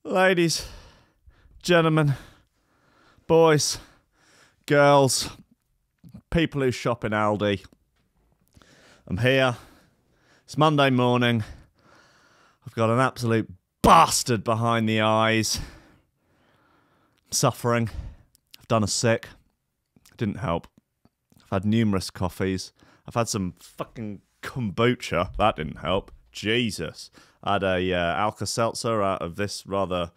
Ladies, gentlemen, boys, girls, people who shop in Aldi, I'm here. It's Monday morning. I've got an absolute bastard behind the eyes. I'm suffering. I've done a sick. It didn't help. I've had numerous coffees. I've had some fucking kombucha. That didn't help. Jesus. I had a Alka-Seltzer out of this rather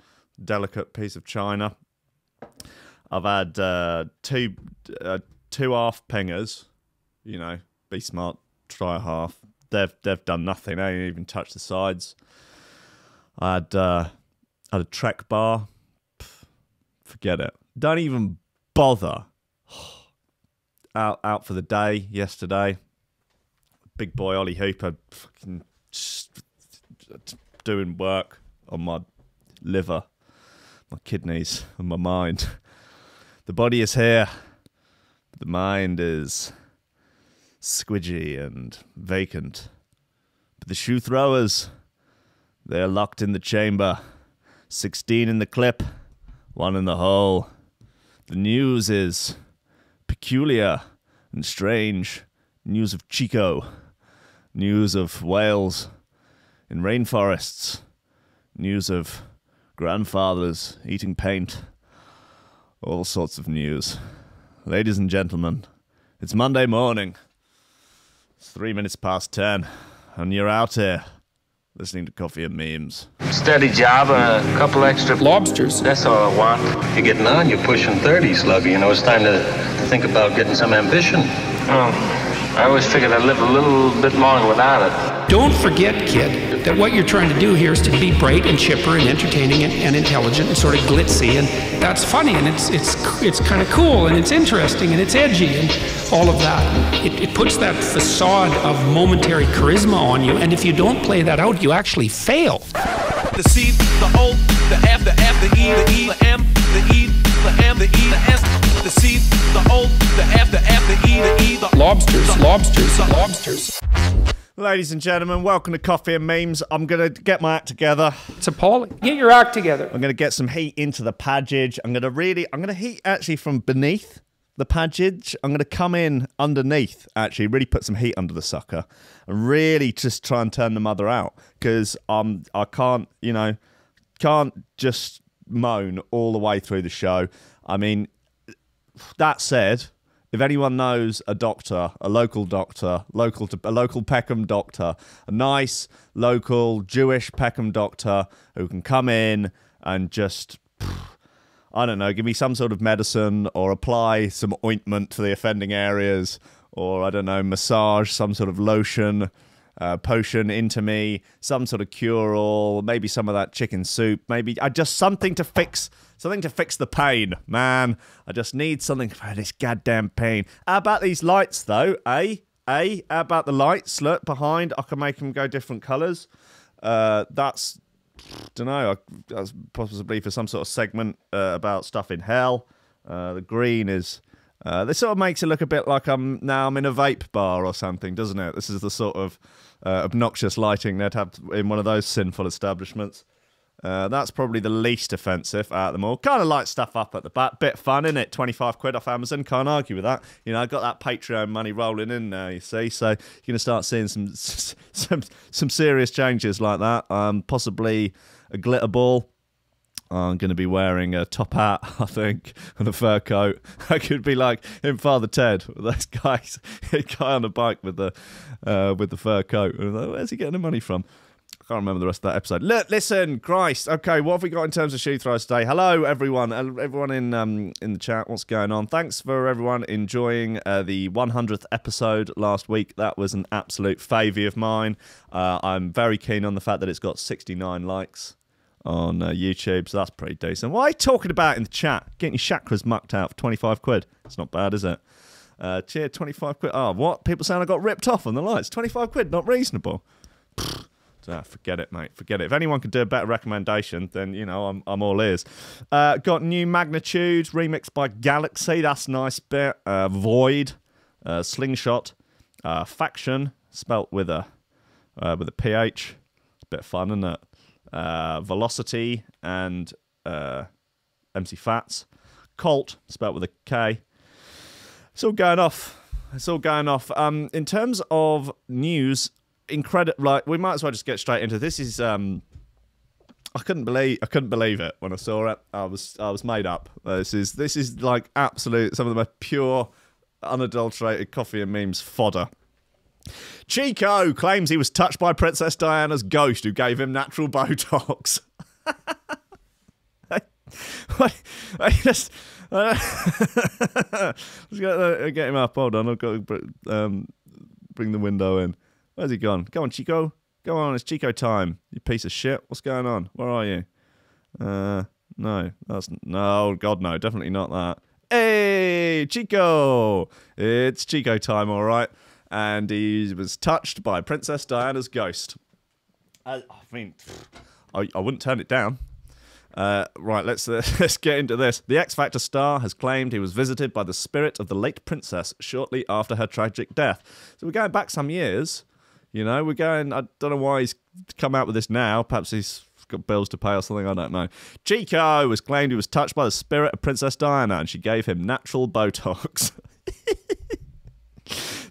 delicate piece of china. I've had two half pingers. You know, be smart, try a half. They've done nothing. They didn't even touch the sides. I had a Trek bar. Forget it. Don't even bother. Out for the day yesterday. Big boy Ollie Hooper fucking doing work on my liver, my kidneys, and my mind. The body is here, but the mind is squidgy and vacant. But the shoe throwers, they're locked in the chamber. 16 in the clip, 1 in the hole. The news is peculiar and strange. News of Chico. News of whales in rainforests. News of grandfathers eating paint. All sorts of news. Ladies and gentlemen, it's Monday morning. It's 3 minutes past 10, and you're out here listening to Coffee and Memes. Steady job and a couple extra lobsters. That's all I want. You're getting on. You're pushing 30, Sluggy. You know, it's time to think about getting some ambition. I always figured I'd live a little bit longer without it. Don't forget, kid, that what you're trying to do here is to be bright and chipper and entertaining and intelligent and sort of glitzy, and that's funny, and it's kind of cool, and it's interesting, and it's edgy, and all of that. It puts that facade of momentary charisma on you, and if you don't play that out, you actually fail. The C, the O, the F, the E, the E, the M, the E, the M, the E, the S, the C, the O, the F, the E, the E, the lobsters. Ladies and gentlemen, welcome to Coffee and Memes. I'm going to get my act together. It's appalling. Get your act together. I'm going to get some heat into the package. I'm going to heat actually from beneath the package. I'm going to come in underneath, actually, really put some heat under the sucker and really just try and turn the mother out, because I can't just moan all the way through the show. I mean, that said, if anyone knows a doctor, a local Peckham doctor, a nice local Jewish Peckham doctor who can come in and just, I don't know, give me some sort of medicine or apply some ointment to the offending areas, or, I don't know, massage some sort of lotion, potion into me, some sort of cure-all, maybe some of that chicken soup, maybe just something to fix the pain, man. I just need something for this goddamn pain. How about these lights, though, eh? How about the lights? Look, behind, I can make them go different colours. That's, don't know, that's possibly for some sort of segment about stuff in hell. The green is... this sort of makes it look a bit like I'm in a vape bar or something, doesn't it? This is the sort of obnoxious lighting they'd have in one of those sinful establishments. That's probably the least offensive out of them all. Kind of light stuff up at the back. Bit fun, innit? 25 quid off Amazon. Can't argue with that. You know, I got that Patreon money rolling in now, you see. So you're going to start seeing some serious changes like that. Possibly a glitter ball. I'm going to be wearing a top hat, I think, and a fur coat. I could be like in Father Ted, those guys, a guy on a bike with the fur coat. Where's he getting the money from? I can't remember the rest of that episode. Listen, Christ. Okay, what have we got in terms of shoe throws today? Hello, everyone. Everyone in the chat. What's going on? Thanks for everyone enjoying the 100th episode last week. That was an absolute favy of mine. I'm very keen on the fact that it's got 69 likes on YouTube, so that's pretty decent. What are you talking about in the chat? Getting your chakras mucked out for 25 quid. It's not bad, is it? Cheer, 25 quid. Oh, what? People saying I got ripped off on the lights. 25 quid, not reasonable. Forget it, mate. Forget it. If anyone could do a better recommendation, then, you know, I'm all ears. Got New Magnitude, remixed by Galaxy. That's a nice bit. Void, Slingshot, Faction, spelt with a PH. Bit of fun, isn't it? Velocity, and MC Fats. Colt, spelled with a K. It's all going off. In terms of news, like we might as well just get straight into this. Is I couldn't believe it when I saw it. I was made up. This is like absolute, some of the most pure, unadulterated coffee and memes fodder. Chico claims he was touched by Princess Diana's ghost, who gave him natural Botox. Let's get him up. Hold on, I've got to bring the window in. Where's he gone? Go on, Chico. Go on, it's Chico time. You piece of shit. What's going on? Where are you? No, God, no, definitely not that. Hey, Chico! It's Chico time, all right. And he was touched by Princess Diana's ghost. I mean, I wouldn't turn it down. Right, let's get into this. The X Factor star has claimed he was visited by the spirit of the late princess shortly after her tragic death. So we're going back some years. You know, I don't know why he's come out with this now. Perhaps he's got bills to pay or something, I don't know. Chico was claimed he was touched by the spirit of Princess Diana, and she gave him natural Botox.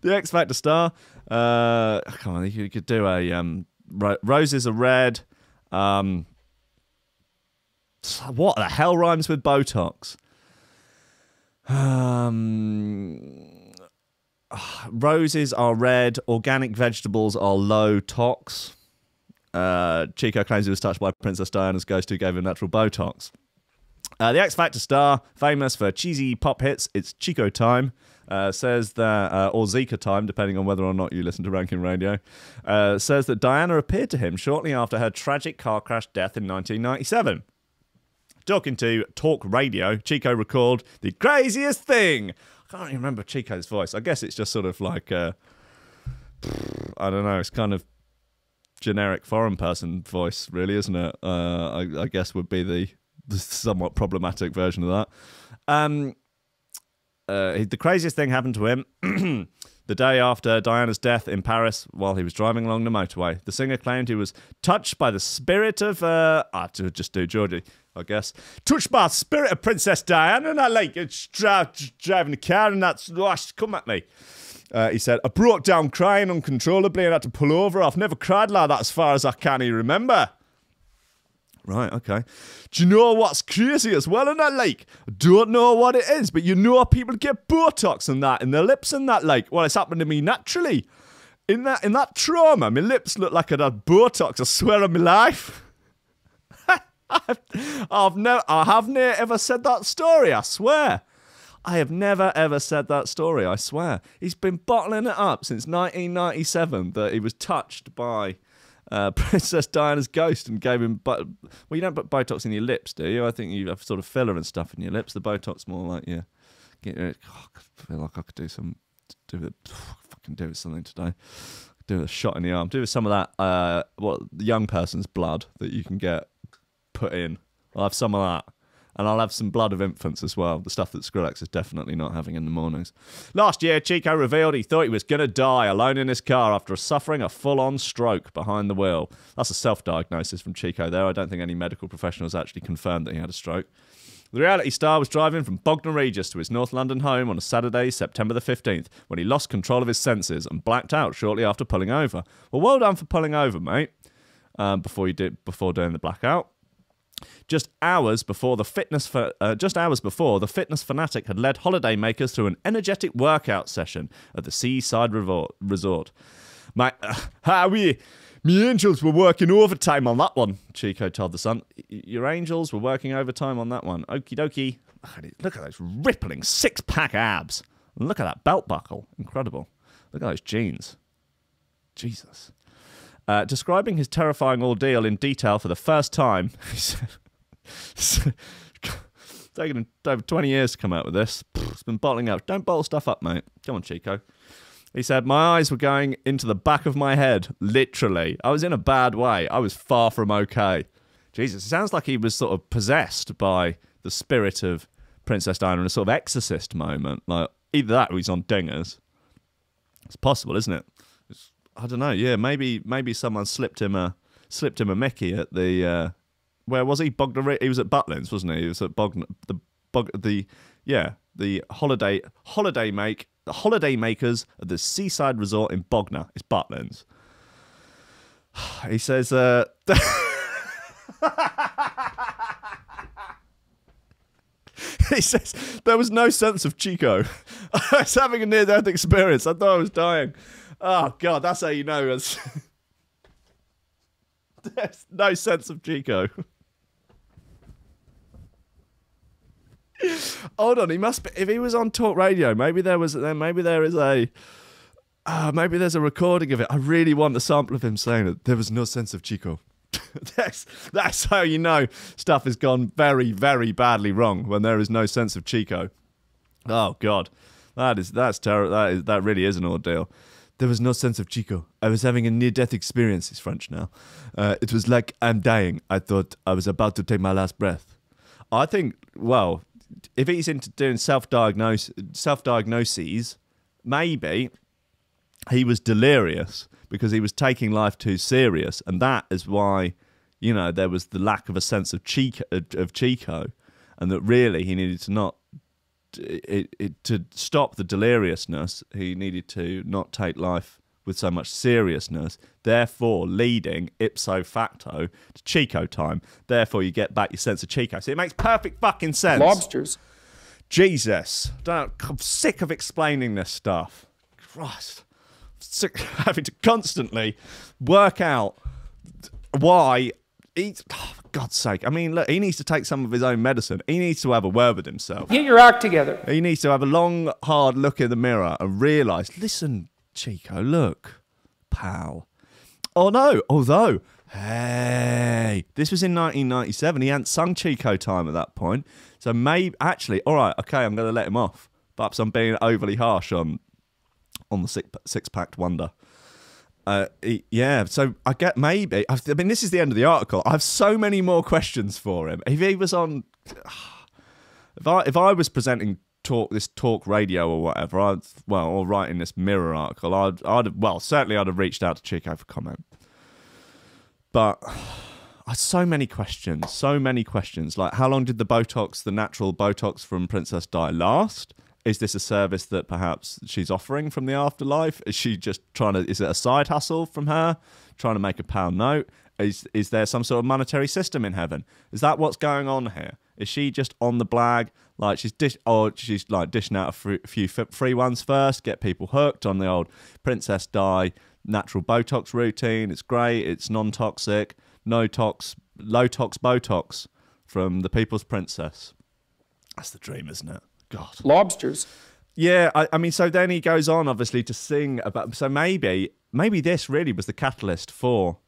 The X Factor star, come on, you could do a roses are red. What the hell rhymes with Botox? Roses are red. Organic vegetables are low tox. Chico claims he was touched by Princess Diana's ghost, who gave him natural Botox. The X Factor star, famous for cheesy pop hits, It's Chico time, says that, or Zika time, depending on whether or not you listen to Ranking Radio, says that Diana appeared to him shortly after her tragic car crash death in 1997. Talking to Talk Radio, Chico recalled the craziest thing. I can't even remember Chico's voice. I guess it's just sort of like, I don't know, it's kind of generic foreign person voice, really, isn't it? I guess would be the somewhat problematic version of that. The craziest thing happened to him the day after Diana's death in Paris while he was driving along the motorway. The singer claimed he was touched by the spirit of... just do Georgie, I guess. Touched by the spirit of Princess Diana, and I like it. Driving the car, and that's... Oh, come at me. He said, I broke down crying uncontrollably and had to pull over. I've never cried like that as far as I can remember. Right, okay. Do you know what's crazy as well? And I don't know what it is, but you know people get Botox and that in their lips and that, well, it's happened to me naturally. In that trauma, my lips look like I'd had Botox, I swear on my life. I have never ever said that story, I swear. I have never ever said that story, I swear. He's been bottling it up since 1997 that he was touched by Princess Diana's ghost and gave him... Well, you don't put Botox in your lips, do you? I think you have sort of filler and stuff in your lips. The Botox more like, yeah. I feel like I could do something today. Do a shot in the arm. Do some of that, the young person's blood that you can get put in. I'll have some of that. And I'll have some blood of infants as well. The stuff that Skrillex is definitely not having in the mornings. Last year, Chico revealed he thought he was going to die alone in his car after suffering a full-on stroke behind the wheel. That's a self-diagnosis from Chico there. I don't think any medical professionals actually confirmed that he had a stroke. The reality star was driving from Bognor Regis to his North London home on a Saturday, September the 15th, when he lost control of his senses and blacked out shortly after pulling over. Well, well done for pulling over, mate, before doing the blackout. Just hours before the fitness fanatic had led holidaymakers through an energetic workout session at the seaside resort. Me angels were working overtime on that one, Chico told The Sun. Your angels were working overtime on that one. Okie dokie. Look at those rippling six-pack abs. And look at that belt buckle. Incredible. Look at those jeans. Jesus. Describing his terrifying ordeal in detail for the first time, he said, it's taken him over 20 years to come out with this. It's been bottling up. Don't bottle stuff up, mate. Come on, Chico. He said, my eyes were going into the back of my head, literally. I was in a bad way. I was far from okay. Jesus, it sounds like he was sort of possessed by the spirit of Princess Diana in a sort of exorcist moment. Like, either that or he's on dingers. It's possible, isn't it? I don't know. Yeah, maybe someone slipped him a slipped him a Mickey at the where was he? Bognor. He was at Butlins, wasn't he? He was at the holiday makers at the seaside resort in Bognor. It's Butlins. He says he says there was no sense of Chico. I was having a near-death experience. I thought I was dying. Oh God, that's how you know. There's no sense of Chico. Hold on, he must be. If he was on talk radio, maybe there is a. Maybe there's a recording of it. I really want a sample of him saying it. There was no sense of Chico. That's how you know stuff has gone very, very badly wrong when there is no sense of Chico. Oh God, that's terrible. That really is an ordeal. There was no sense of Chico. I was having a near-death experience. He's French now. It was like I'm dying. I thought I was about to take my last breath. I think, well, if he's into doing self-diagnoses, maybe he was delirious because he was taking life too serious, and that is why, you know, there was the lack of a sense of Chico, and that really he needed to not. To stop the deliriousness, he needed to not take life with so much seriousness, therefore leading ipso facto to Chico time. Therefore, you get back your sense of Chico. So it makes perfect fucking sense. Lobsters. Jesus. I'm sick of explaining this stuff. Christ. I'm sick of having to constantly work out why... for God's sake. I mean, look, he needs to take some of his own medicine. He needs to have a word with himself. Get your act together. He needs to have a long, hard look in the mirror and realise, listen, Chico, look, pal. Oh, no, although, hey, this was in 1997. He hadn't sung Chico time at that point. So maybe, actually, all right, okay, I'm going to let him off. Perhaps I'm being overly harsh on the six-packed wonder. Yeah, so I get maybe. I mean, this is the end of the article. I have so many more questions for him. If he was on, if I was presenting this talk radio or whatever, or writing this Mirror article, I'd have reached out to Chico for comment. But I had so many questions. Like, how long did the natural Botox from Princess Di last? Is this a service that perhaps she's offering from the afterlife? Is she just is it a side hustle from her, trying to make a pound note? Is there some sort of monetary system in heaven? Is that what's going on here? Is she just on the blag, like she's dishing out a few free ones first, get people hooked on the old Princess Di natural Botox routine? It's great, it's non-toxic, low-tox Botox from the People's Princess. That's the dream, isn't it? God. Lobsters. Yeah, I mean, so then he goes on, obviously, to sing about... So maybe this really was the catalyst for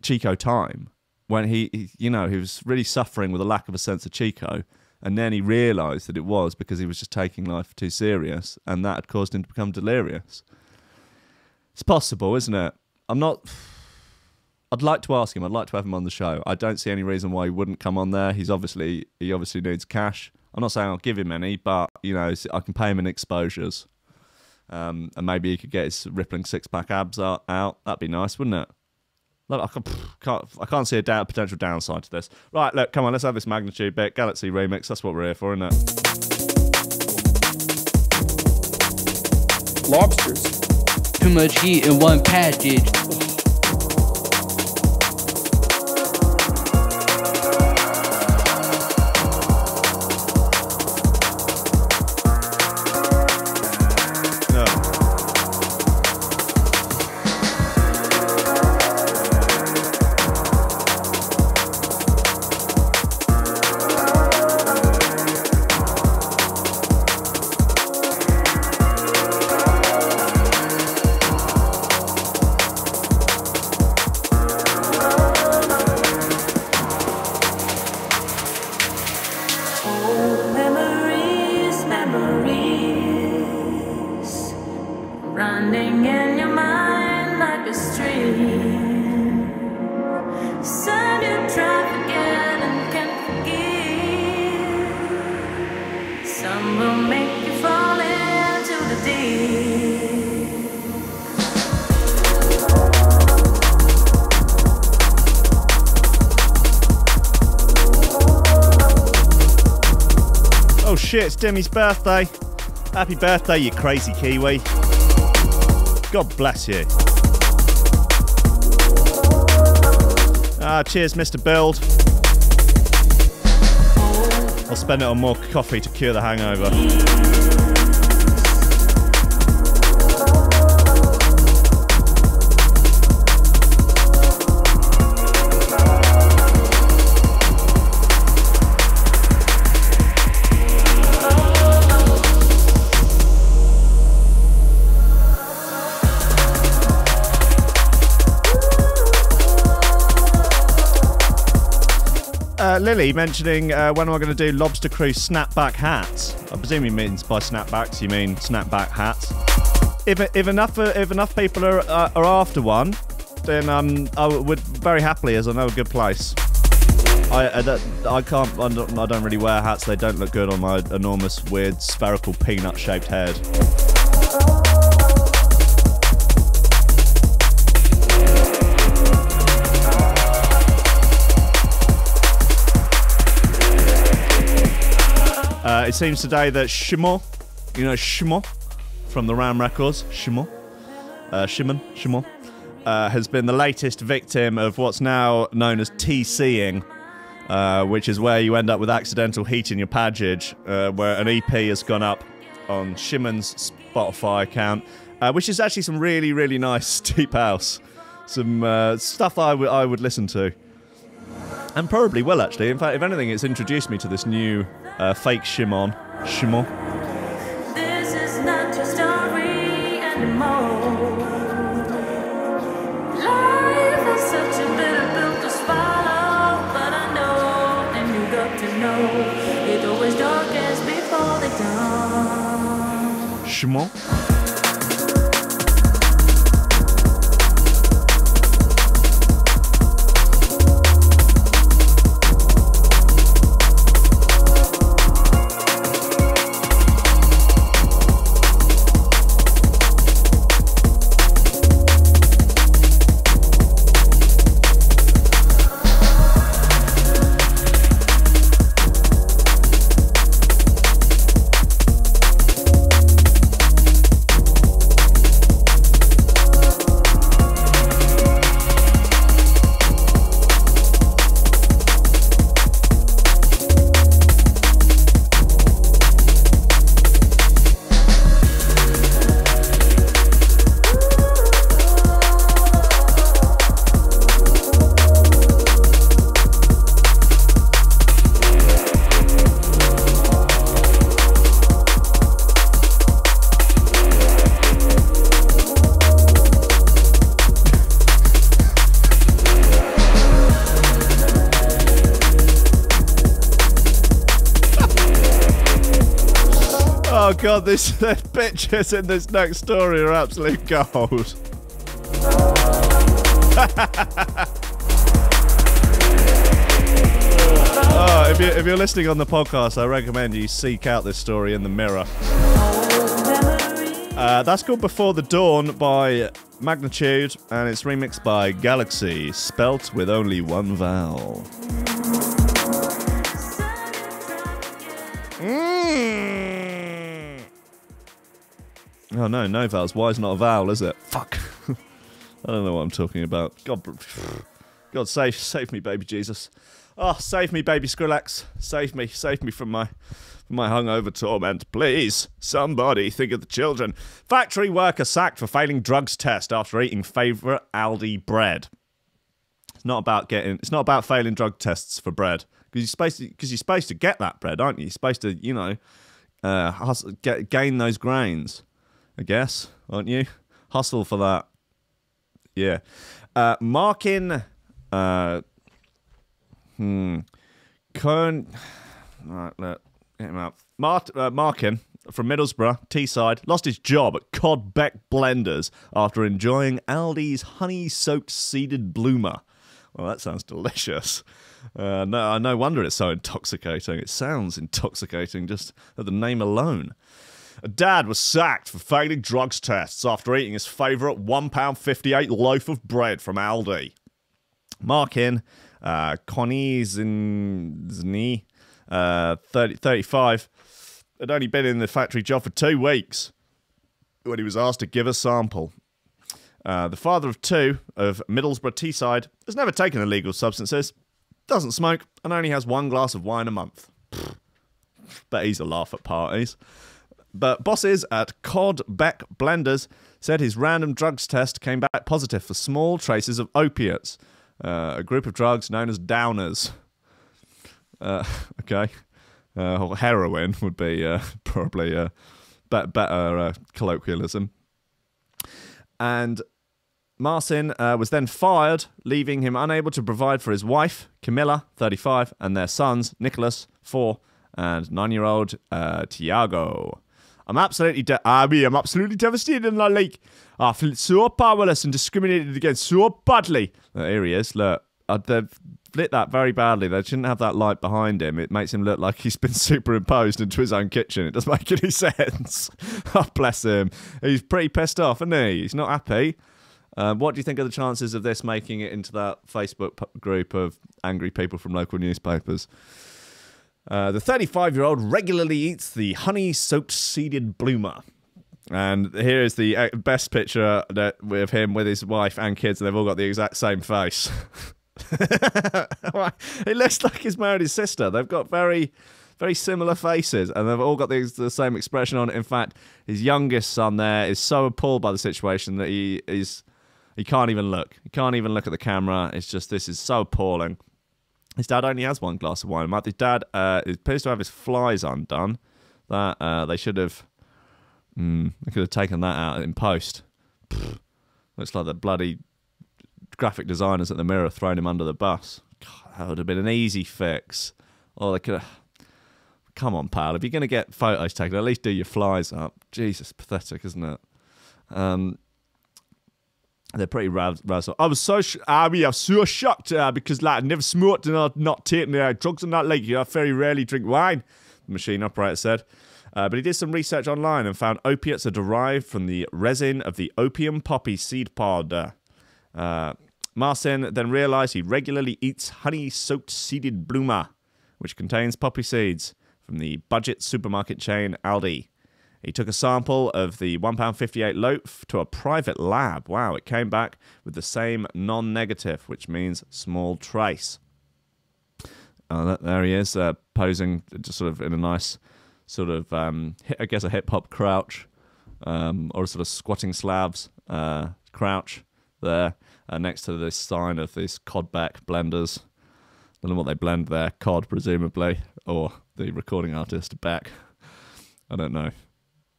Chico time, when he was really suffering with a lack of a sense of Chico, and then he realised that it was because he was just taking life too serious, and that had caused him to become delirious. It's possible, isn't it? I'd like to ask him. I'd like to have him on the show. I don't see any reason why he wouldn't come on there. He obviously needs cash. I'm not saying I'll give him any, but, you know, I can pay him in exposures. And maybe he could get his rippling six-pack abs out. That'd be nice, wouldn't it? Look, I can't see a potential downside to this. Right, look, come on, let's have this Magnitude bit. Galaxy remix, that's what we're here for, isn't it? Lobsters. Too much heat in one package. Oh shit, it's Demi's birthday. Happy birthday, you crazy Kiwi. God bless you. Cheers, Mr. Build. I'll spend it on more coffee to cure the hangover. Lily mentioning when am I going to do Lobster Crew snapback hats? I presume he means by snapbacks you mean snapback hats. If enough people are after one, then I would very happily, as I know a good place. I don't really wear hats. They don't look good on my enormous, weird, spherical, peanut-shaped head. It seems today that Shimon, you know Shimon from the Ram Records, Shimon, has been the latest victim of what's now known as TCing, which is where you end up with accidental heat in your package, where an EP has gone up on Shimon's Spotify account, which is actually some really, really nice deep house, some stuff I would listen to. And probably will, actually. In fact, if anything, it's introduced me to this new fake Shimon. This is not your story anymore. Life is such a bitter pill to swallow, but I know, and you got to know, it's always darkest before the dawn. Shimon. Oh god, the pictures in this next story are absolute gold. Oh, if you're listening on the podcast, I recommend you seek out this story in the Mirror. That's called Before the Dawn by Magnitude, and it's remixed by Galaxy, spelt with only one vowel. Oh no, no vowels. Why is not a vowel, is it? Fuck. I don't know what I'm talking about. God save me, baby Jesus. Oh, save me, baby Skrillex. Save me from my hungover torment. Please, somebody think of the children. Factory worker sacked for failing drugs test after eating favourite Aldi bread. It's not about failing drug tests for bread. Because you're supposed to get that bread, aren't you? You're supposed to, you know, gain those grains, I guess, aren't you? Hustle for that. Yeah. Markin. Right, let get him out. Markin from Middlesbrough, Teesside, lost his job at Codbeck Blenders after enjoying Aldi's honey-soaked seeded bloomer. Well, that sounds delicious. No wonder it's so intoxicating. It sounds intoxicating just at the name alone. A dad was sacked for failing drugs tests after eating his favourite £1.58 loaf of bread from Aldi. Markin, Connie Zni, 35, had only been in the factory job for 2 weeks when he was asked to give a sample. The father of 2 of Middlesbrough Teesside has never taken illegal substances, doesn't smoke, and only has 1 glass of wine a month. Bet he's a laugh at parties. But bosses at Heichelbech Blenders said his random drugs test came back positive for small traces of opiates, a group of drugs known as downers. Okay. Or heroin would be probably a better colloquialism. And Mosson was then fired, leaving him unable to provide for his wife, Camilla, 35, and their sons, Nicholas, 4, and 9-year-old Tiago. I'm absolutely devastated in the league. I feel so powerless and discriminated against so badly. Here he is. Look, they've lit that very badly. They shouldn't have that light behind him. It makes him look like he's been superimposed into his own kitchen. It doesn't make any sense. Oh, bless him. He's pretty pissed off, isn't he? He's not happy. What do you think are the chances of this making it into that Facebook group of angry people from local newspapers? The 35-year-old regularly eats the honey-soaked seeded bloomer. And here is the best picture with him with his wife and kids. And they've all got the exact same face. It looks like he's married his sister. They've got very, very similar faces. And they've all got the same expression on it. In fact, his youngest son there is so appalled by the situation that he can't even look. He can't even look at the camera. It's just, this is so appalling. His dad only has 1 glass of wine. His dad appears to have his flies undone. That they should have. They could have taken that out in post. Looks like the bloody graphic designers at the Mirror thrown him under the bus. God, that would have been an easy fix. Or they could have. Come on, pal. If you're going to get photos taken, at least do your flies up. Jesus, pathetic, isn't it? They're pretty razzled. I was so shocked because like I never smoked and I've not taken drugs and that. Like I very rarely drink wine, the machine operator said. But he did some research online and found opiates are derived from the resin of the opium poppy seed pod. Mosson then realised he regularly eats honey-soaked seeded bloomer, which contains poppy seeds, from the budget supermarket chain Aldi. He took a sample of the £1.58 loaf to a private lab. Wow, it came back with the same non-negative, which means small trace. There he is, posing just sort of in a nice sort of, I guess, a hip-hop crouch, or a sort of squatting slabs crouch there, next to this sign of these Heichelbech Blenders. I don't know what they blend there, cod presumably, or the recording artist Beck. I don't know.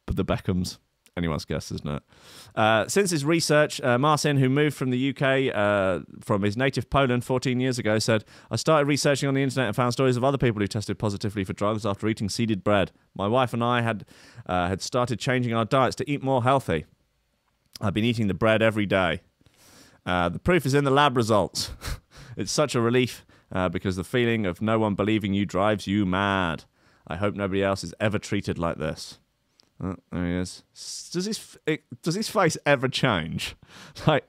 But the Beckhams, anyone's guess, isn't it? Since his research, Mosson, who moved from the UK from his native Poland 14 years ago, said, I started researching on the internet and found stories of other people who tested positively for drugs after eating seeded bread. My wife and I had started changing our diets to eat more healthy. I've been eating the bread every day. The proof is in the lab results. It's such a relief because the feeling of no one believing you drives you mad. I hope nobody else is ever treated like this. Oh, there he is. Does his face ever change? Like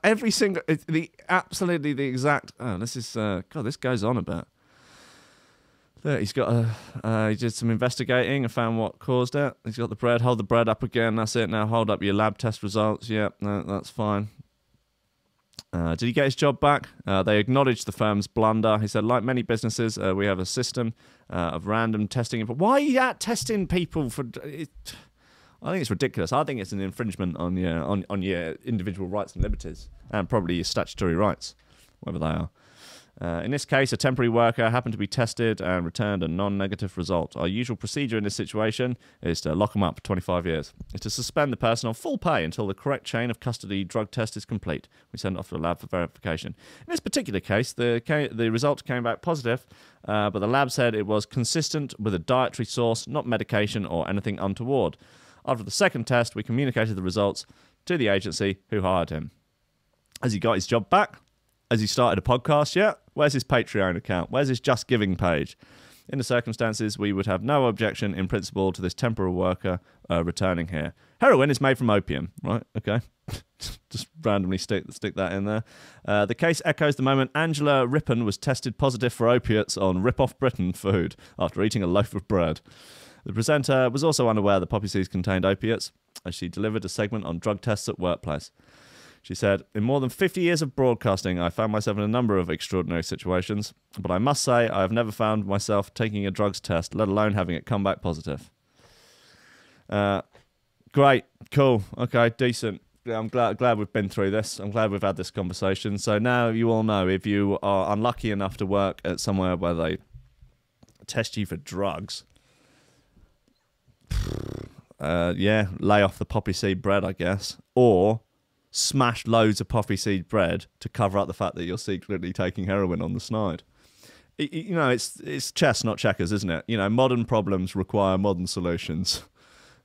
every single, absolutely the exact. Oh, this is God. This goes on a bit. There, he's got he did some investigating and found what caused it. He's got the bread. Hold the bread up again. That's it. Now hold up your lab test results. Yep, no, that's fine. Did he get his job back? They acknowledged the firm's blunder. He said, like many businesses, we have a system of random testing. But why are you out testing people for? I think it's ridiculous. I think it's an infringement on your individual rights and liberties, and probably your statutory rights, whatever they are. In this case, a temporary worker happened to be tested and returned a non-negative result. Our usual procedure in this situation is to lock them up for 25 years. It's to suspend the person on full pay until the correct chain of custody drug test is complete. We send it off to the lab for verification. In this particular case, the result came back positive, but the lab said it was consistent with a dietary source, not medication or anything untoward. After the second test, we communicated the results to the agency who hired him. Has he got his job back? Has he started a podcast yet? Where's his Patreon account? Where's his Just Giving page? In the circumstances, we would have no objection in principle to this temporary worker returning here. Heroin is made from opium, right? Okay. Just randomly stick that in there. The case echoes the moment Angela Rippon was tested positive for opiates on Rip Off Britain food after eating a loaf of bread. The presenter was also unaware that poppy seeds contained opiates as she delivered a segment on drug tests at workplace. She said, "In more than 50 years of broadcasting, I found myself in a number of extraordinary situations, but I must say I have never found myself taking a drugs test, let alone having it come back positive." Great, cool, okay, decent. Yeah, I'm glad we've been through this. I'm glad we've had this conversation. So now you all know, if you are unlucky enough to work at somewhere where they test you for drugs, yeah, lay off the poppy seed bread, I guess, or smash loads of poppy seed bread to cover up the fact that you're secretly taking heroin on the snide. You know, it's chess, not checkers, isn't it? You know, modern problems require modern solutions.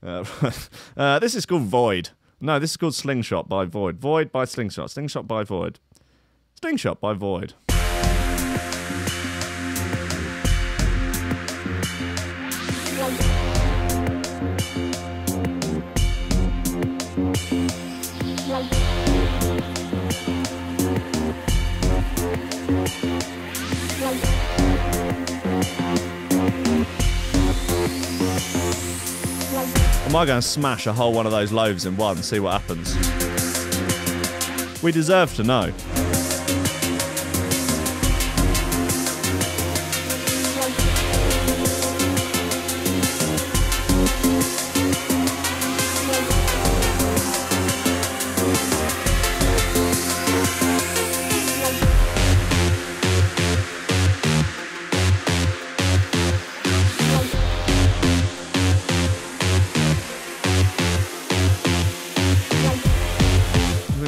This is called Void. No, this is called Slingshot by Void. Void by Slingshot. Slingshot by Void. Slingshot by Void. Am I going to smash a whole one of those loaves in one and see what happens? We deserve to know.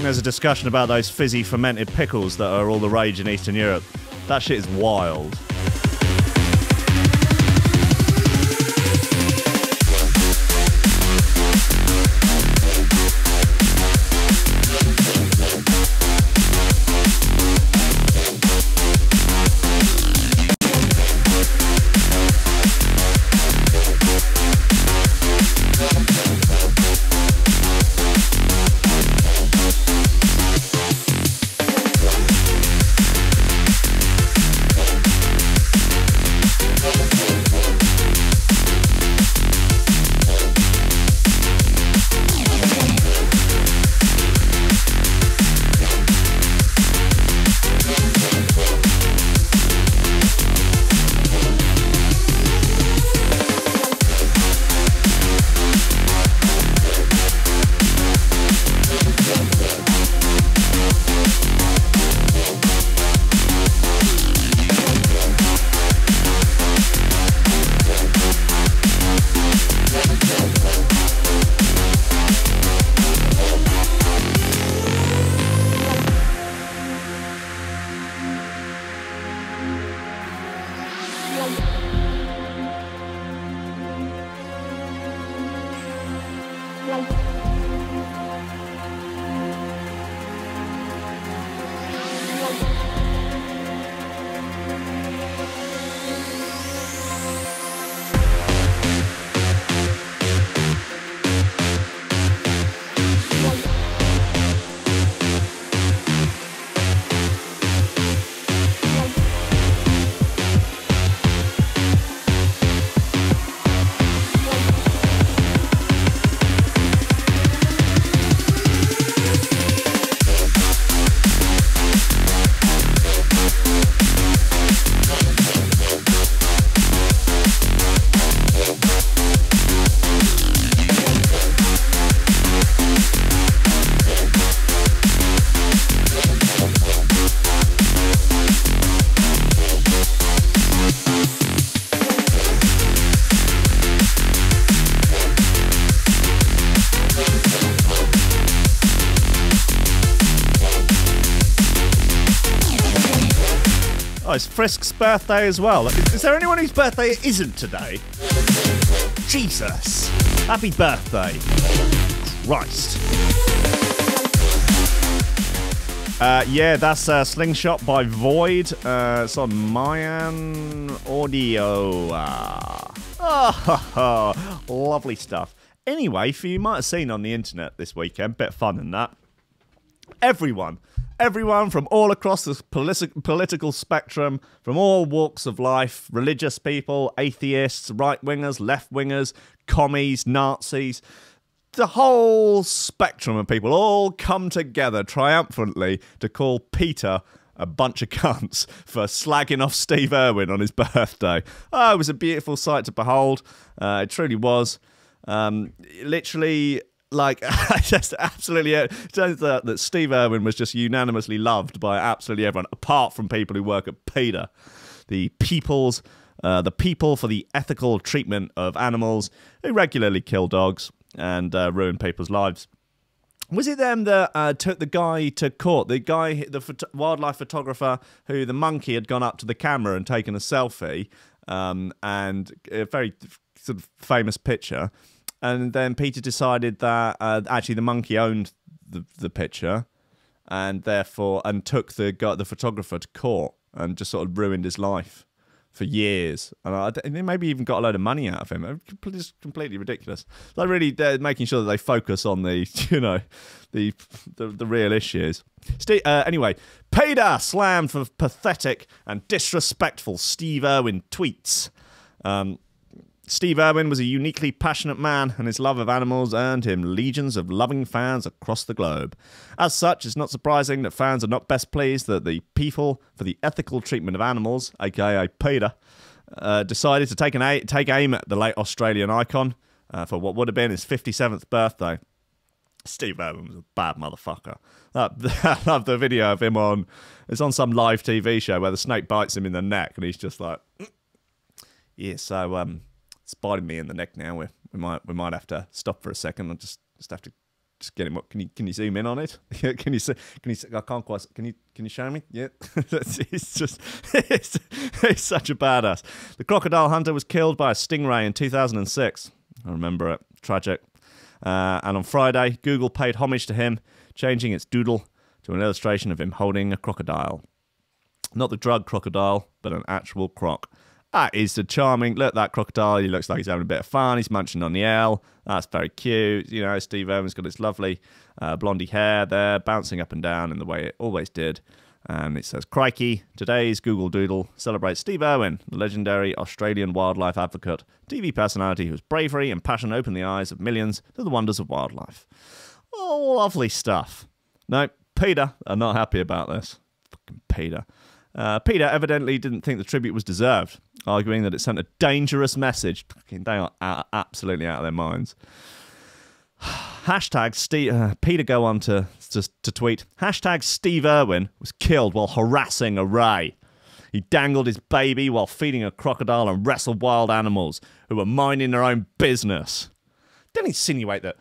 There's a discussion about those fizzy fermented pickles that are all the rage in Eastern Europe. That shit is wild. It's Frisk's birthday as well. Is there anyone whose birthday it isn't today? Jesus. Happy birthday. Christ. Yeah, that's Slingshot by Void. It's on Mayan Audio. Lovely stuff. Anyway, for you might have seen on the internet this weekend, bit of fun in that. Everyone from all across the political spectrum, from all walks of life, religious people, atheists, right-wingers, left-wingers, commies, Nazis, the whole spectrum of people all come together triumphantly to call Peter a bunch of cunts for slagging off Steve Irwin on his birthday. Oh, it was a beautiful sight to behold. It truly was. Literally... Like, just absolutely, it turns out that Steve Irwin was just unanimously loved by absolutely everyone, apart from people who work at PETA, the people for the ethical treatment of animals who regularly kill dogs and ruin people's lives. Was it them that took the guy to court? The wildlife photographer who the monkey had gone up to the camera and taken a selfie, and a very sort of famous picture. And then Peter decided that actually the monkey owned the picture, and therefore took the photographer to court and just sort of ruined his life for years. And they maybe even got a load of money out of him. It's completely ridiculous. They're really making sure that they focus on the real issues. Anyway, Peter slammed for pathetic and disrespectful Steve Irwin tweets. Steve Irwin was a uniquely passionate man, and his love of animals earned him legions of loving fans across the globe. As such, it's not surprising that fans are not best pleased that the people for the ethical treatment of animals, aka PETA, decided to take aim at the late Australian icon for what would have been his 57th birthday. Steve Irwin was a bad motherfucker. I love the video of him it's on some live TV show where the snake bites him in the neck, and he's just like, yeah, so, it's biting me in the neck now. We might have to stop for a second. I'll just have to get him up. Can you zoom in on it? Can you see? I can't quite. Can you show me? Yeah, it's such a badass. The crocodile hunter was killed by a stingray in 2006. I remember it. Tragic. And on Friday, Google paid homage to him, changing its doodle to an illustration of him holding a crocodile. Not the drug crocodile, but an actual croc. That is a charming. Look, that crocodile. He looks like he's having a bit of fun. He's munching on the L. That's very cute. You know, Steve Irwin's got his lovely blondie hair there, bouncing up and down in the way it always did. And it says, "Crikey, today's Google Doodle celebrates Steve Irwin, the legendary Australian wildlife advocate, TV personality whose bravery and passion opened the eyes of millions to the wonders of wildlife." Oh, lovely stuff. No, PETA are not happy about this. Fucking PETA. PETA evidently didn't think the tribute was deserved, arguing that it sent a dangerous message. They are absolutely out of their minds. PETA go on to tweet, hashtag Steve Irwin was killed while harassing a ray. He dangled his baby while feeding a crocodile and wrestled wild animals who were minding their own business. Don't insinuate that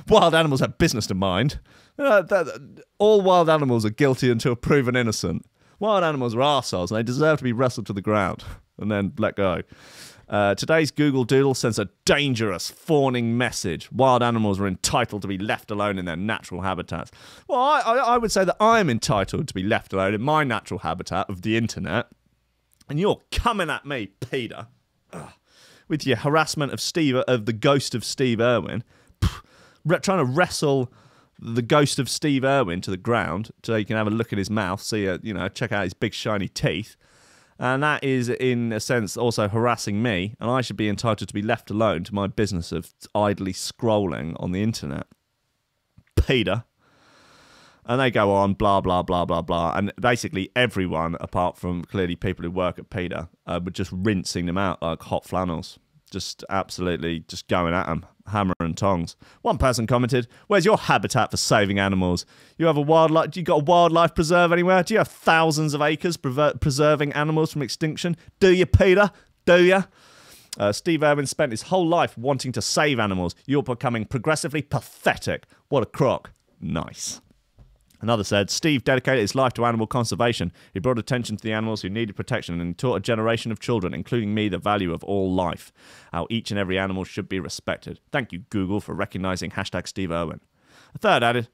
wild animals have business to mind. All wild animals are guilty until proven innocent. Wild animals are arseholes and they deserve to be wrestled to the ground and then let go. Today's Google Doodle sends a dangerous, fawning message. Wild animals are entitled to be left alone in their natural habitats. Well, I would say that I'm entitled to be left alone in my natural habitat of the internet. And you're coming at me, Peter, with your harassment of the ghost of Steve Irwin, trying to wrestle the ghost of Steve Irwin to the ground so you can have a look at his mouth, check out his big shiny teeth. And that is, in a sense, also harassing me, and I should be entitled to be left alone to my business of idly scrolling on the internet. Peter. And they go on, blah, blah, blah, blah, blah. And basically everyone, apart from clearly people who work at PETA, were just rinsing them out like hot flannels. Just absolutely just going at them, hammer and tongs. One person commented, "Where's your habitat for saving animals? You got a wildlife preserve anywhere? Do you have thousands of acres preserving animals from extinction? Do you, Peter? Do you?" Steve Irwin spent his whole life wanting to save animals. You're becoming progressively pathetic. What a crock. Nice. Another said, "Steve dedicated his life to animal conservation. He brought attention to the animals who needed protection and taught a generation of children, including me, the value of all life. How each and every animal should be respected. Thank you, Google, for recognising hashtag Steve Irwin." A third added,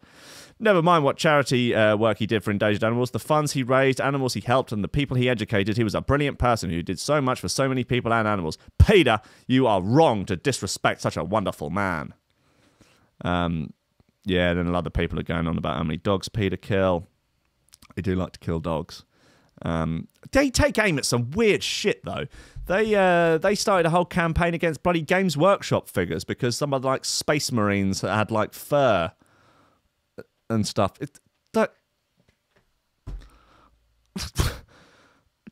"Never mind what charity work he did for endangered animals, the funds he raised, animals he helped, and the people he educated. He was a brilliant person who did so much for so many people and animals. Peter, you are wrong to disrespect such a wonderful man." Yeah, then other people are going on about how many dogs Peter kill. They do like to kill dogs. They take aim at some weird shit, though. They started a whole campaign against bloody Games Workshop figures because some of like Space Marines had like fur and stuff.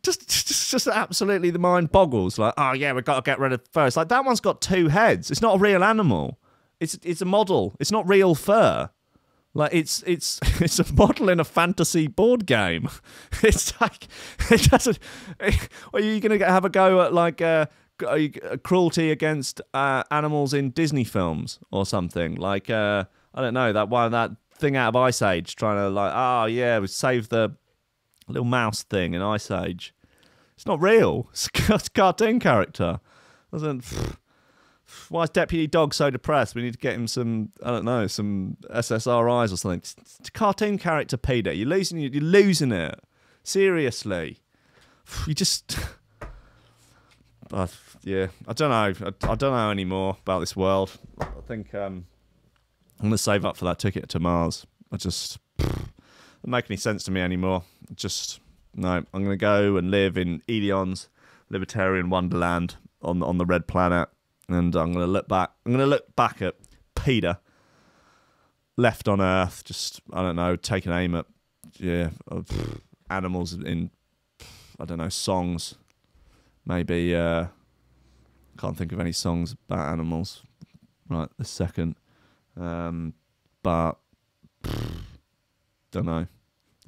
Just absolutely the mind boggles. Like, oh yeah, we've got to get rid of fur. It's like that one's got 2 heads. It's not a real animal. It's a model. It's not real fur. Like it's a model in a fantasy board game. It's like it doesn't. Are you going to have a go at like cruelty against animals in Disney films or something? Like I don't know, that thing out of Ice Age, trying to like, oh yeah, we saved the little mouse thing in Ice Age. It's not real. It's a cartoon character. Why is Deputy Dog so depressed? We need to get him some, I don't know, some SSRIs or something. It's a cartoon character, Peter. You're losing it. Seriously. You just... yeah, I don't know. I don't know anymore about this world. I think I'm going to save up for that ticket to Mars. It doesn't make any sense to me anymore. No, I'm going to go and live in Elion's libertarian wonderland on the red planet. And I'm going to look back. I'm going to look back at Peter, left on Earth, just, I don't know, taking aim at animals in, I don't know, songs. Maybe, can't think of any songs about animals right this second. But, don't know.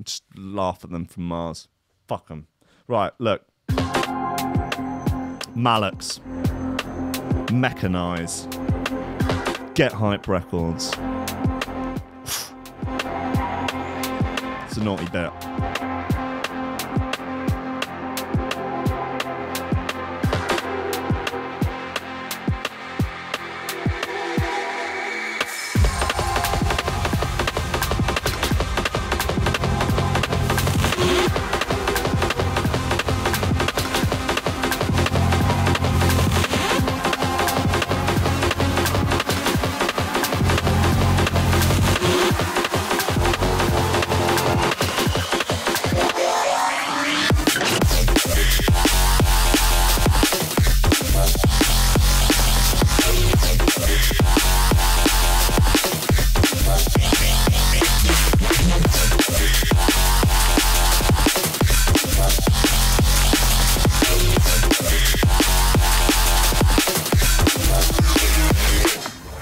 Just laugh at them from Mars. Fuck them. Right, look. Mallocks. Mechanise. Get Hype Records. It's a naughty bit.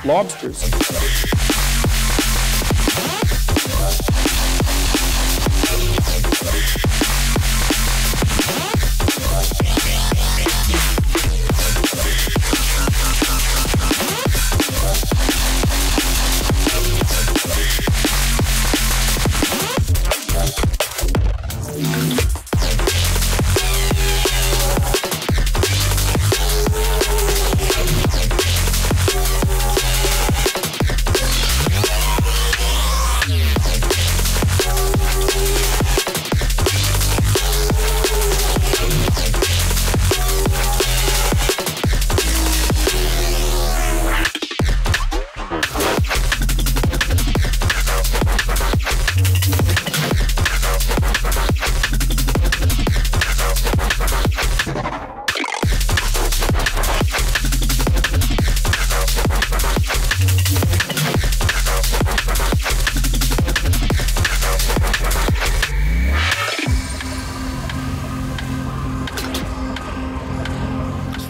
Lobsters.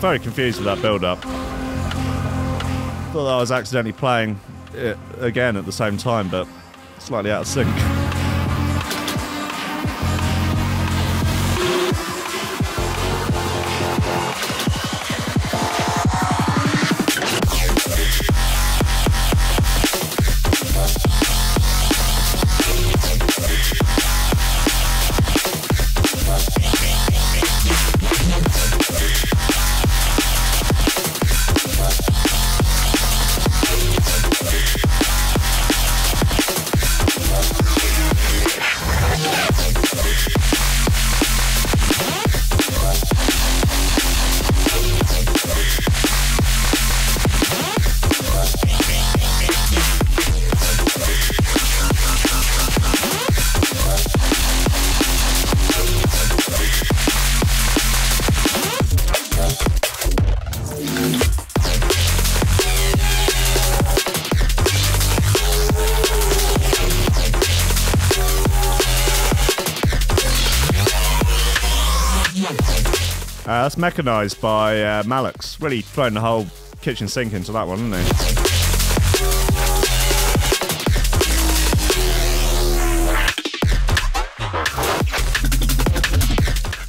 Very confused with that build-up. Thought that I was accidentally playing it again at the same time, but slightly out of sync. That's mechanised by Malix. Really throwing the whole kitchen sink into that one, isn't he?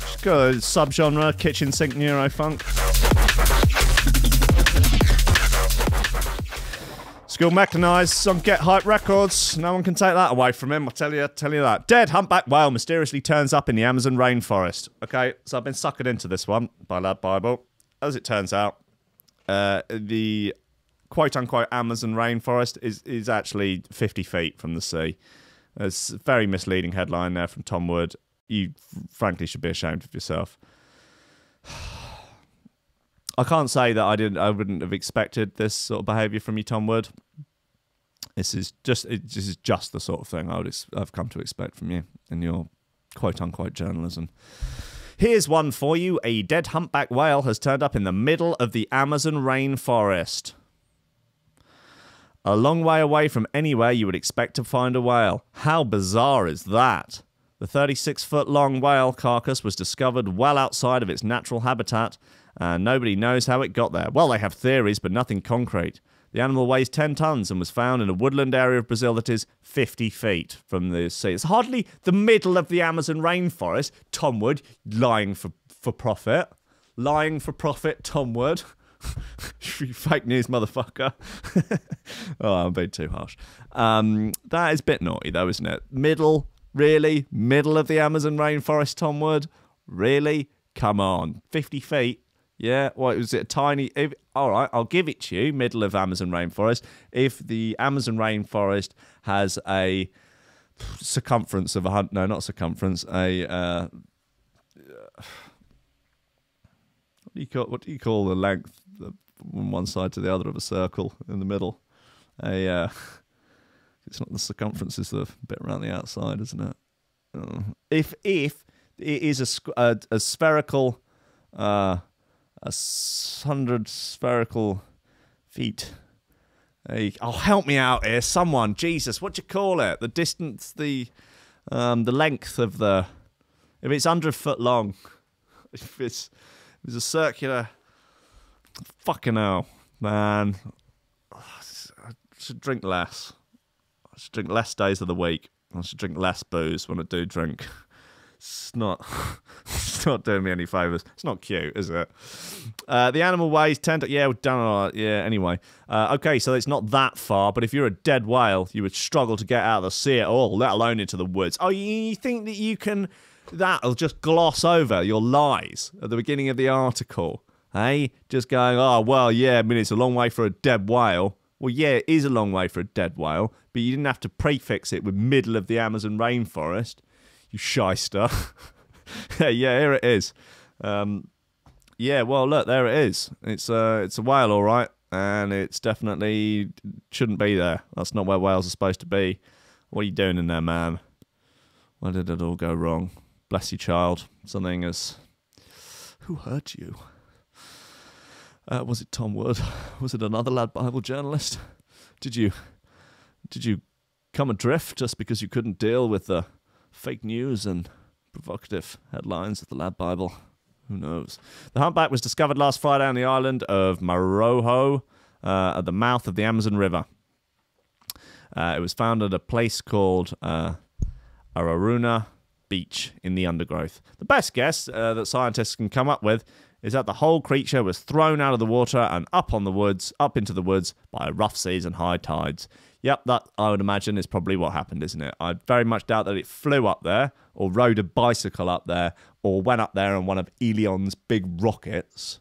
Just got a subgenre, kitchen sink neurofunk. Skill mechanised on Get Hype Records. No one can take that away from him, I'll tell you that. Dead humpback whale mysteriously turns up in the Amazon rainforest. Okay, so I've been suckered into this one by Lad Bible. As it turns out, the quote-unquote Amazon rainforest is actually 50 feet from the sea. There's a very misleading headline there from Tom Wood. You frankly should be ashamed of yourself. I can't say that I wouldn't have expected this sort of behaviour from you, Tom Wood. This is just the sort of thing I've come to expect from you in your quote-unquote journalism. Here's one for you. A dead humpback whale has turned up in the middle of the Amazon rainforest. A long way away from anywhere you would expect to find a whale. How bizarre is that? The 36-foot-long whale carcass was discovered well outside of its natural habitat, and nobody knows how it got there. Well, they have theories, but nothing concrete. The animal weighs 10 tons and was found in a woodland area of Brazil that is 50 feet from the sea. It's hardly the middle of the Amazon rainforest. Tom Wood, lying for profit. Lying for profit, Tom Wood. Fake news, motherfucker. Oh, I'm being too harsh. That is a bit naughty, though, isn't it? Middle, really? Middle of the Amazon rainforest, Tom Wood? Really? Come on. 50 feet? Yeah, what was it? A tiny... all right, I'll give it to you, middle of Amazon rainforest. If the Amazon rainforest has a circumference of no, not circumference, a... what do you call the length from one side to the other of a circle in the middle? It's not the circumference, it's the bit around the outside, isn't it? If it is a spherical... 100 spherical feet. Oh, help me out here, someone. Jesus, what do you call it? The distance, the length of the... If it's 100 foot long, if it's a circular... Fucking hell, man. I should drink less. I should drink less days of the week. I should drink less booze when I do drink. It's not doing me any favours. It's not cute, is it? The animal weighs 10 to... Yeah, we've done all right. Yeah, anyway. Okay, so it's not that far, but if you're a dead whale, you would struggle to get out of the sea at all, let alone into the woods. Oh, you think that you can... That'll just gloss over your lies at the beginning of the article, hey? Just going, oh, well, yeah, I mean, it's a long way for a dead whale. Well, yeah, it is a long way for a dead whale, but you didn't have to prefix it with middle of the Amazon rainforest. You shyster. Yeah, here it is. Yeah, well, look, there it is. It's a whale, all right, and it's definitely shouldn't be there. That's not where whales are supposed to be. What are you doing in there, man? Why did it all go wrong? Bless you, child. Something as... Who hurt you? Was it Tom Wood? Was it another Lad Bible journalist? Did you come adrift just because you couldn't deal with the fake news and provocative headlines of the Lad Bible? Who knows? The humpback was discovered last Friday on the island of Maroho at the mouth of the Amazon River. It was found at a place called Araruna Beach in the undergrowth. The best guess that scientists can come up with is that the whole creature was thrown out of the water and up into the woods by rough seas and high tides. Yep, that, I would imagine, is probably what happened, isn't it? I very much doubt that it flew up there, or rode a bicycle up there, or went up there on one of Elon's big rockets.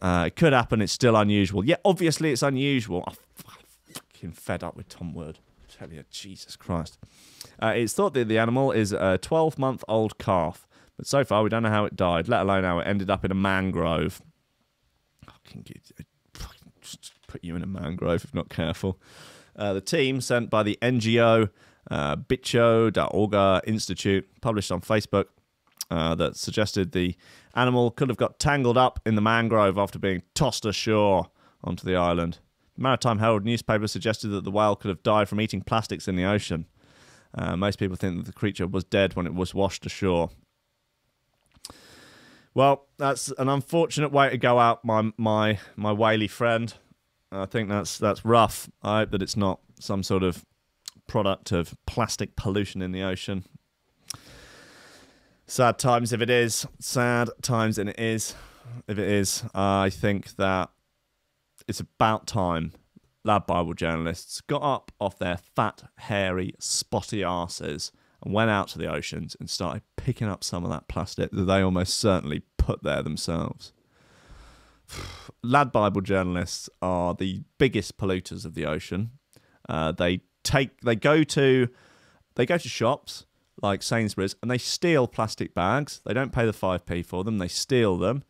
It could happen, it's still unusual. Yeah, obviously it's unusual. I'm fucking fed up with Tom Wood. I tell you, Jesus Christ. It's thought that the animal is a 12-month-old calf, but so far we don't know how it died, let alone how it ended up in a mangrove. Just put you in a mangrove if not careful. The team sent by the NGO Bicho.org Institute published on Facebook that suggested the animal could have got tangled up in the mangrove after being tossed ashore onto the island. The Maritime Herald newspaper suggested that the whale could have died from eating plastics in the ocean. Most people think that the creature was dead when it was washed ashore. Well, that's an unfortunate way to go out, my whaley friend. I think that's rough. I hope that it's not some sort of product of plastic pollution in the ocean. Sad times if it is. Sad times if it is. I think that it's about time lad Bible journalists got up off their fat, hairy, spotty arses and went out to the oceans and started picking up some of that plastic that they almost certainly put there themselves. Lad Bible journalists are the biggest polluters of the ocean. They go to shops like Sainsbury's and they steal plastic bags. They don't pay the 5p for them. They steal them.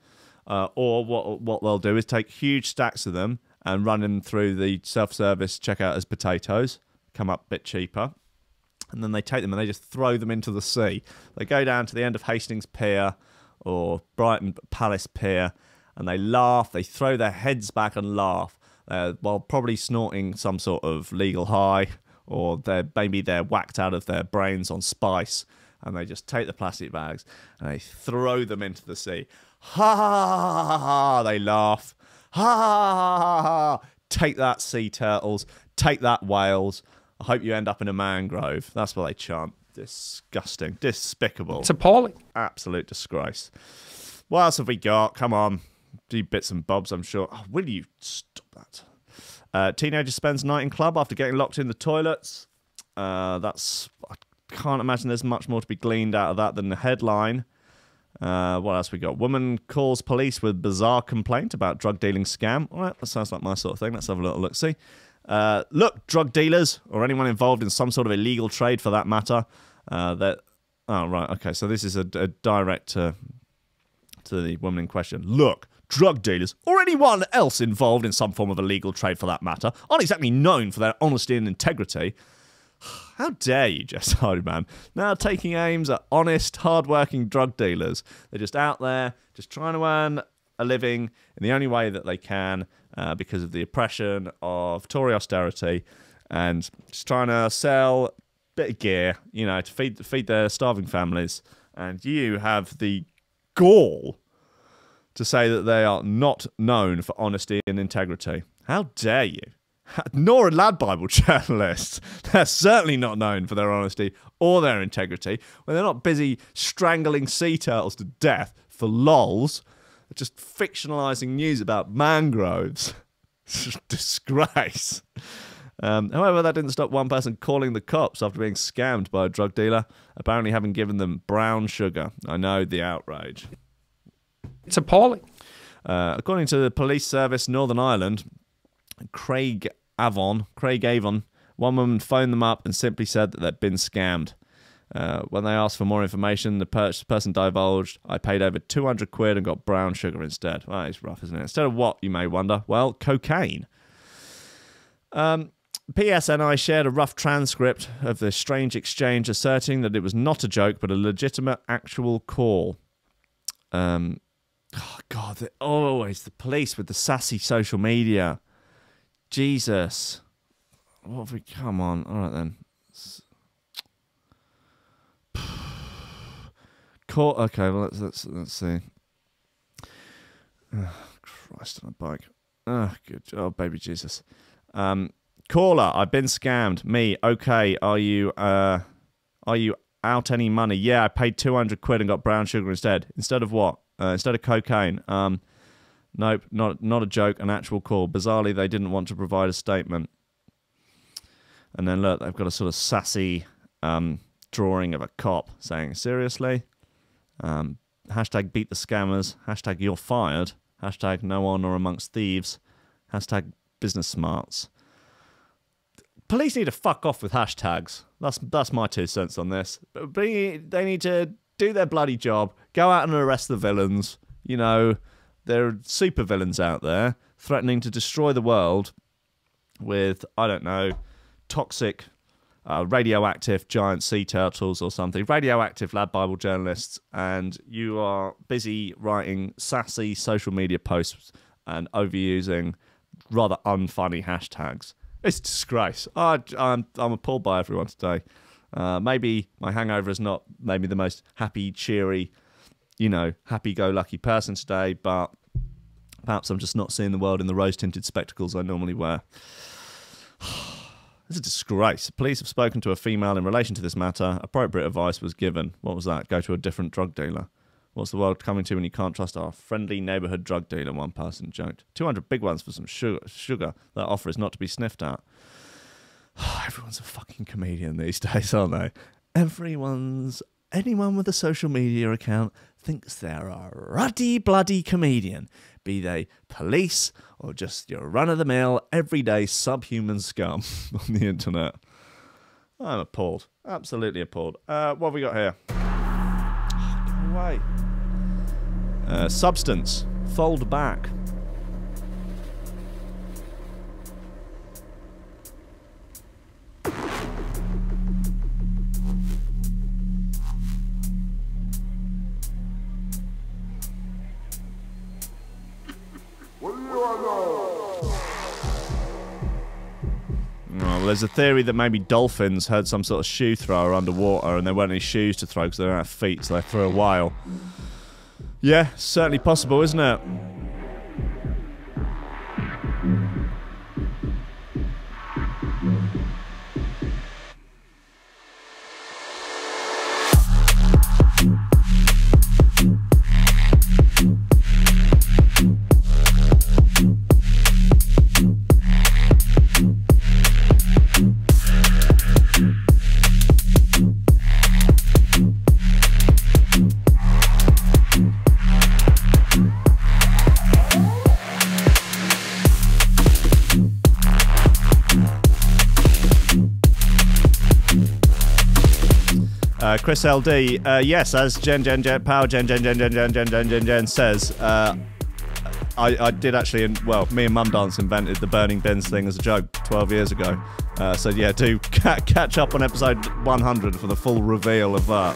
Or what they'll do is take huge stacks of them and run them through the self-service checkout as potatoes, come up a bit cheaper. And then they take them and they just throw them into the sea. They go down to the end of Hastings Pier or Brighton Palace Pier and they laugh. They throw their heads back and laugh while probably snorting some sort of legal high, or maybe they're whacked out of their brains on spice, and they just take the plastic bags and they throw them into the sea. Ha ha ha ha ha! They laugh. Ha ha ha ha! Take that, sea turtles. Take that, whales. I hope you end up in a mangrove. That's what they chant. Disgusting. Despicable. It's appalling. Absolute disgrace. What else have we got? Come on. Do bits and bobs, I'm sure. Oh, will you stop that? Teenager spends night in club after getting locked in the toilets. I can't imagine there's much more to be gleaned out of that than the headline. What else we got? Woman calls police with bizarre complaint about drug dealing scam. All right, that sounds like my sort of thing. Let's have a little look-see. Look, drug dealers or anyone involved in some sort of illegal trade for that matter. Oh, right, okay. So this is a direct to the woman in question. Look, drug dealers or anyone else involved in some form of illegal trade for that matter aren't exactly known for their honesty and integrity. How dare you, Jess Hardyman? Now taking aims at honest, hard-working drug dealers. They're just out there, just trying to earn a living in the only way that they can because of the oppression of Tory austerity, and just trying to sell a bit of gear, you know, to feed their starving families. And you have the gall to say that they are not known for honesty and integrity. How dare you? Nor a Lad Bible journalists. They're certainly not known for their honesty or their integrity when they're not busy strangling sea turtles to death for lols. They're just fictionalising news about mangroves. Disgrace. However, that didn't stop one person calling the cops after being scammed by a drug dealer, apparently having given them brown sugar. I know, the outrage. It's appalling. According to the police service Northern Ireland, Craig Avon, one woman phoned them up and simply said that they'd been scammed. When they asked for more information, the person divulged, I paid over 200 quid and got brown sugar instead. Well, it's rough, isn't it? Instead of what, you may wonder? Well, cocaine. PSNI shared a rough transcript of the strange exchange asserting that it was not a joke but a legitimate actual call. Oh, God, always the police with the sassy social media. Jesus. What have we... Come on. All right, then. Okay, well, let's see. Oh, Christ on a bike. Oh, good. Oh, baby Jesus. Caller, I've been scammed. Me, okay. Are you out any money? Yeah, I paid 200 quid and got brown sugar instead. Instead of what? Instead of cocaine. Nope, not a joke, an actual call. Bizarrely, they didn't want to provide a statement. And then look, they've got a sort of sassy drawing of a cop saying, seriously? Hashtag beat the scammers. Hashtag you're fired. Hashtag no honor amongst thieves. Hashtag business smarts. Police need to fuck off with hashtags. That's my 2 cents on this. They need to do their bloody job. Go out and arrest the villains. You know, there are super villains out there threatening to destroy the world with, I don't know, toxic, radioactive giant sea turtles or something. Radioactive Lad Bible journalists, and you are busy writing sassy social media posts and overusing rather unfunny hashtags. It's a disgrace. I'm appalled by everyone today. Maybe my hangover is not maybe the most happy, cheery you know, happy-go-lucky person today, but perhaps I'm just not seeing the world in the rose-tinted spectacles I normally wear. It's a disgrace. Police have spoken to a female in relation to this matter. Appropriate advice was given. What was that? Go to a different drug dealer. What's the world coming to when you can't trust our friendly neighbourhood drug dealer? One person joked. 200 big ones for some sugar. That offer is not to be sniffed at. Everyone's a fucking comedian these days, aren't they? Anyone with a social media account thinks they're a ruddy bloody comedian, be they police or just your run-of-the-mill, everyday subhuman scum on the internet. I'm appalled. Absolutely appalled. What have we got here? Oh, go away. Substance. Fold back. Well, there's a theory that maybe dolphins had some sort of shoe thrower underwater and there weren't any shoes to throw because they don't have feet, so they threw a whale. Yeah, certainly possible, isn't it? Chris LD, yes, as Jen says, I did actually, well, me and Mum Dance invented the burning bins thing as a joke 12 years ago. So yeah, do catch up on episode 100 for the full reveal of that.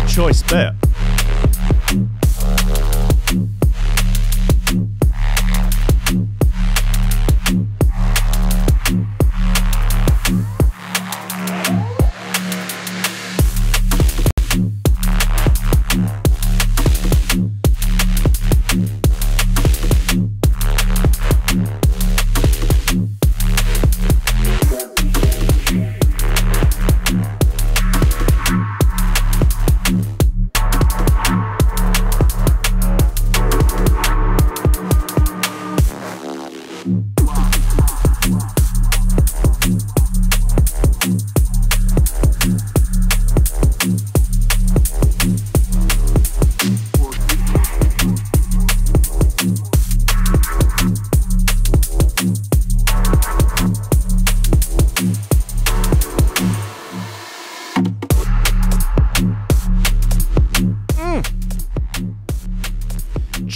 Choice bit.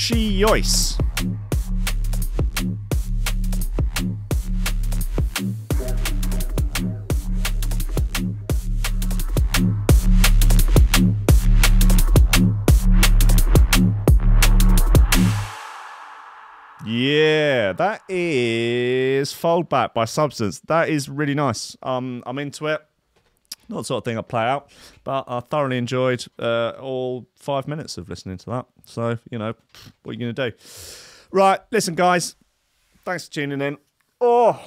Cheers. Yeah, that is Foldback by Substance. That is really nice. I'm into it. Not the sort of thing I play out, but I thoroughly enjoyed all 5 minutes of listening to that. So, you know, what are you going to do? Right, listen, guys. Thanks for tuning in. Oh,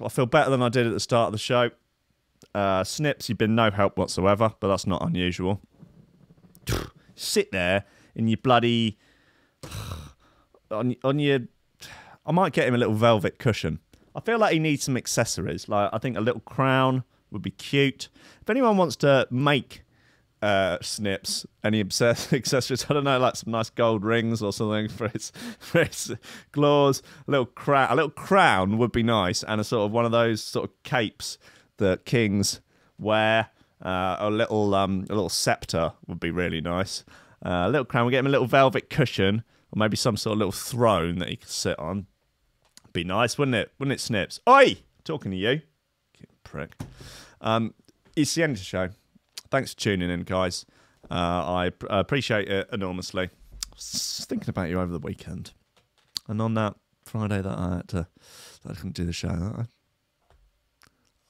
I feel better than I did at the start of the show. Snips, you've been no help whatsoever, but that's not unusual. Sit there in your bloody... on your... I might get him a little velvet cushion. I feel like he needs some accessories. Like, I think a little crown would be cute. If anyone wants to make Snips any accessories, I don't know, like some nice gold rings or something for his claws, a little crown would be nice, and a sort of one of those sort of capes that kings wear. A little scepter would be really nice. A little crown. We'll get him a little velvet cushion, or maybe some sort of little throne that he could sit on. Be nice, wouldn't it? Wouldn't it, Snips? Oi! Talking to you. Prick. It's the end of the show. Thanks for tuning in, guys. I appreciate it enormously. I was thinking about you over the weekend, and on that Friday that I couldn't do the show. I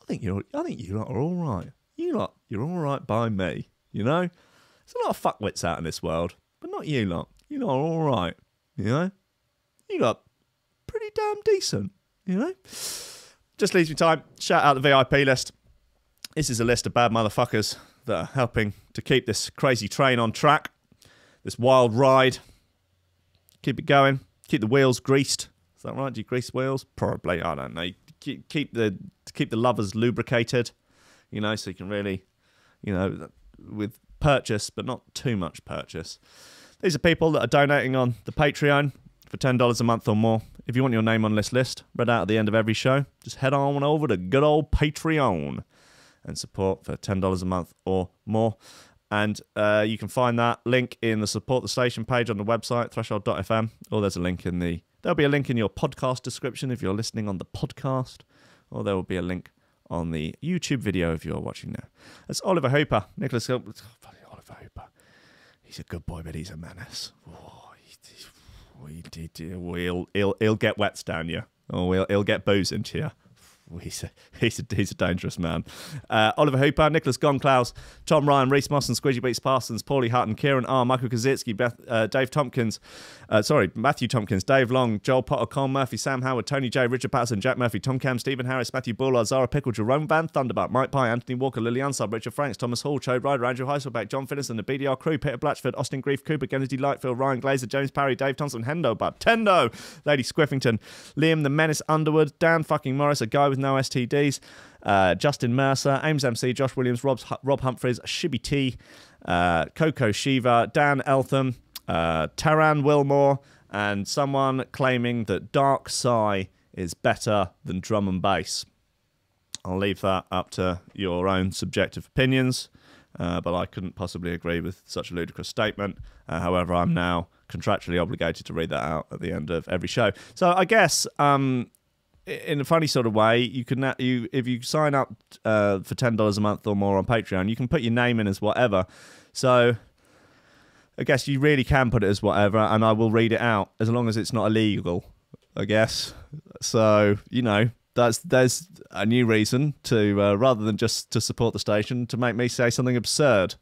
think you lot are all right. You're all right by me. You know, there's a lot of fuckwits out in this world, but not you lot. You lot are all right. You know, you lot pretty damn decent. You know. Just leaves me time. Shout out the VIP list. This is a list of bad motherfuckers that are helping to keep this crazy train on track. This wild ride. Keep it going. Keep the wheels greased. Is that right? Do you grease wheels? Probably. I don't know. Keep the lovers lubricated. You know, so you can really, you know, with purchase, but not too much purchase. These are people that are donating on the Patreon for $10 a month or more. If you want your name on this list, read out at the end of every show, just head on over to good old Patreon and support for $10 a month or more. And you can find that link in the Support the Station page on the website, threshold.fm, or there'll be a link in your podcast description if you're listening on the podcast, or there will be a link on the YouTube video if you're watching now. That's Oliver Hooper. Nicholas... Oliver Hooper. He's a good boy, but he's a menace. Oh, he'll get wets down you, or he'll get booze into you. He's a dangerous man. Oliver Hooper, Nicholas Goncalves, Tom Ryan, Reece Mosson, Squidgy Beats Parsons, Pauly Hutton, Ciarán R, Michael Kedzierski, Dave Tomkins, Matthieu Tomkins, Dave Long, Joel Potter, Colm Murphy, Sam Howard, Tony J, Richard Patterson, Jack Murphy, Tom Camm, Stephen Harris, Matthieu Boulard, Zara Pickle, Jeroen Van Thunderbutt, Mike Pye, Anthony Walker, Lily Unsub, Richard Franks, Thomas Hall, Chode Ryder, Andrew Heichelbech, John Finison, the BDR Crew, Peter Blatchford, Austin Grief, Cooper, Gennady Lightfield, Ryan Glaser, James Parry, Dave Thompson, Hendo Bartendo, Lady Squiffington, Liam the Menace Underwood, Dan fucking Morris, a guy with no STDs, Justin Mercer, Ames MC, Josh Williams, Rob Humphreys, Shibby T, Coco Shiva, Dan Eltham, Taran Wilmore, and someone claiming that Dark Psy is better than drum and bass. I'll leave that up to your own subjective opinions, but I couldn't possibly agree with such a ludicrous statement. However, I'm now contractually obligated to read that out at the end of every show. So I guess... in a funny sort of way, you can if you sign up for $10 a month or more on Patreon, you can put your name in as whatever. So I guess you really can put it as whatever, and I will read it out as long as it's not illegal, I guess. So, you know, there's a new reason to rather than just to support the station, to make me say something absurd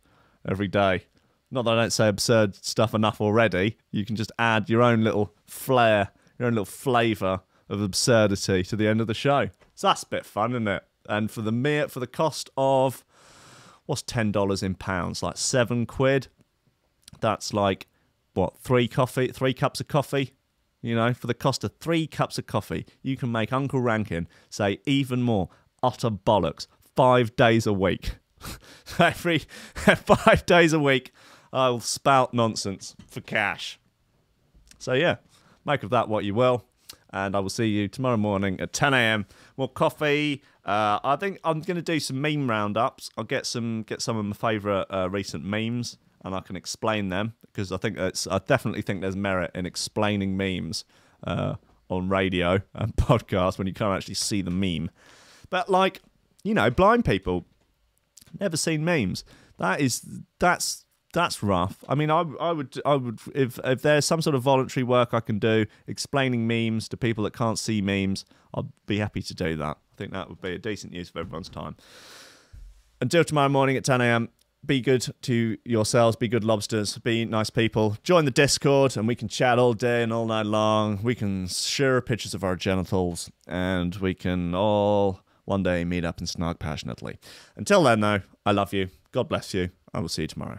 every day. Not that I don't say absurd stuff enough already. You can just add your own little flair, your own little flavour of absurdity to the end of the show. So that's a bit fun, isn't it? And for the cost of, what's $10 in pounds? Like £7. That's like, what, 3 cups of coffee? You know, for the cost of 3 cups of coffee, you can make Uncle Rankin say even more utter bollocks 5 days a week. Every 5 days a week, I'll spout nonsense for cash. So yeah, make of that what you will. And I will see you tomorrow morning at 10 a.m. More coffee. I think I'm going to do some meme roundups. I'll get some of my favourite recent memes and I can explain them, because I definitely think there's merit in explaining memes on radio and podcasts when you can't actually see the meme. But like, you know, blind people never seen memes. That's rough. I mean, I would if there's some sort of voluntary work I can do explaining memes to people that can't see memes, I'd be happy to do that. I think that would be a decent use of everyone's time. Until tomorrow morning at 10 a.m, be good to yourselves, be good lobsters, be nice people. Join the Discord and we can chat all day and all night long. We can share pictures of our genitals and we can all one day meet up and snark passionately. Until then, though, I love you. God bless you. I will see you tomorrow.